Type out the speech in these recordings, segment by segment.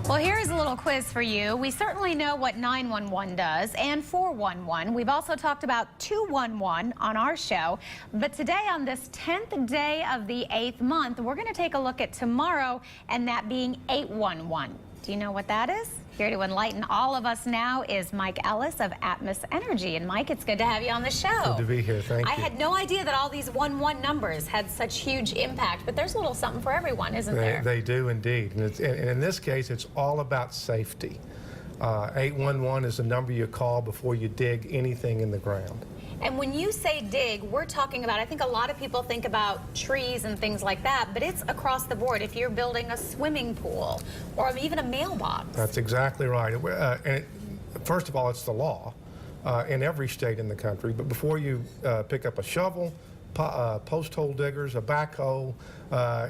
Well, here's a little quiz for you. We certainly know what 911 does and 411. We've also talked about 211 on our show. But today, on this 10th day of the 8th month, we're going to take a look at tomorrow, and that being 811. Do you know what that is? Here to enlighten all of us now is Mike Ellis of Atmos Energy. And Mike, it's good to have you on the show. Good to be here. Thank you. I had no idea that all these 11 numbers had such huge impact, but there's a little something for everyone, isn't there? They do indeed. And in this case, it's all about safety. 811 is the number you call before you dig anything in the ground. And when you say dig, we're talking about, I think a lot of people think about trees and things like that, but it's across the board. If you're building a swimming pool or even a mailbox. That's exactly right. First of all, it's the law in every state in the country. But before you pick up a shovel, post hole diggers, a backhoe,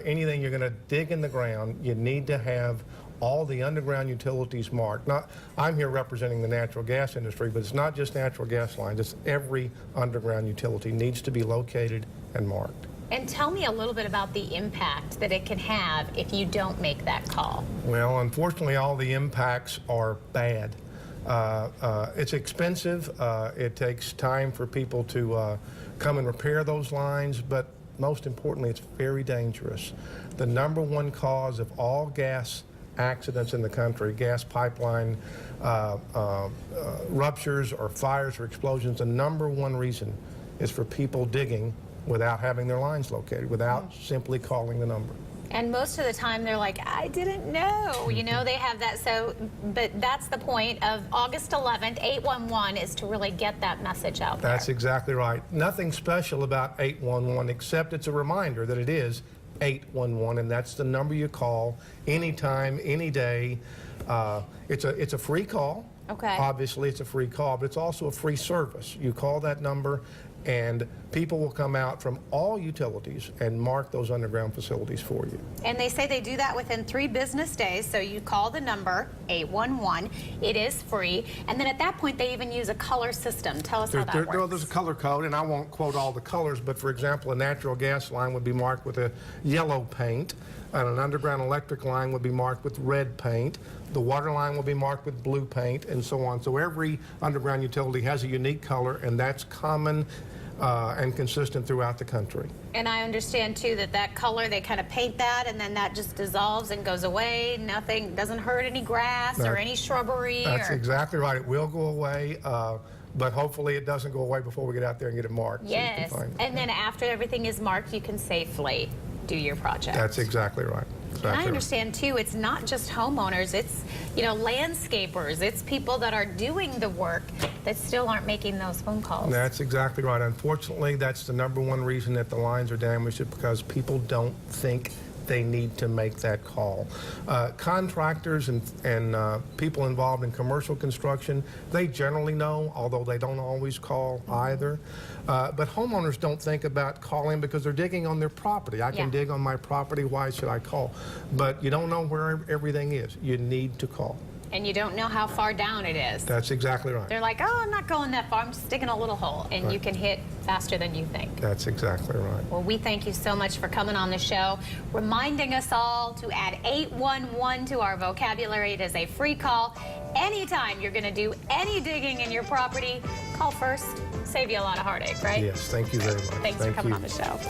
anything you're going to dig in the ground, you need to have all the underground utilities marked. I'm here representing the natural gas industry, but it's not just natural gas lines, it's every underground utility needs to be located and marked. And tell me a little bit about the impact that it can have if you don't make that call. Well, unfortunately, all the impacts are bad. It's expensive. It takes time for people to come and repair those lines, but most importantly, it's very dangerous. The #1 cause of all gas accidents in the country, gas pipeline ruptures or fires or explosions, the #1 reason is for people digging without having their lines located, without simply calling the number. And most of the time they're like, I didn't know, you know, they have that. So, but that's the point of August 11th, 811 is to really get that message out there. That's exactly right. Nothing special about 811 except it's a reminder that it is 811, and that's the number you call anytime, any day. It's a free call. Okay. Obviously, it's a free call, but it's also a free service. You call that number, and people will come out from all utilities and mark those underground facilities for you. And they say they do that within 3 business days. So you call the number 811. It is free, and then at that point they even use a color system. Tell us how that works. There's a color code, and I won't quote all the colors, but for example, a natural gas line would be marked with a yellow paint, and an underground electric line would be marked with red paint. The water line will be marked with blue paint, and so on. So every underground utility has a unique color, and that's common and consistent throughout the country. And I understand too that that color, they kind of paint that, and then that just dissolves and goes away. Nothing, doesn't hurt any grass or any shrubbery. That's exactly right. It will go away, but hopefully it doesn't go away before we get out there and get it marked. Yes, so you can find it. And then after everything is marked, you can safely do your project. That's exactly right. And I understand too, it's not just homeowners, it's, you know, landscapers, it's people that are doing the work that still aren't making those phone calls. That's exactly right. Unfortunately, that's the #1 reason that the lines are damaged, is because people don't think they need to make that call. Contractors and people involved in commercial construction, they generally know, although they don't always call either. But homeowners don't think about calling because they're digging on their property. I can dig on my property, why should I call? But you don't know where everything is. You need to call. And you don't know how far down it is. That's exactly right. They're like, oh, I'm not going that far, I'm just digging a little hole, and you can hit faster than you think. That's exactly right. Well, we thank you so much for coming on the show, reminding us all to add 811 to our vocabulary. It is a free call. Anytime you're going to do any digging in your property, call first. Save you a lot of heartache, right? Yes, thank you very much. Thanks for coming on the show.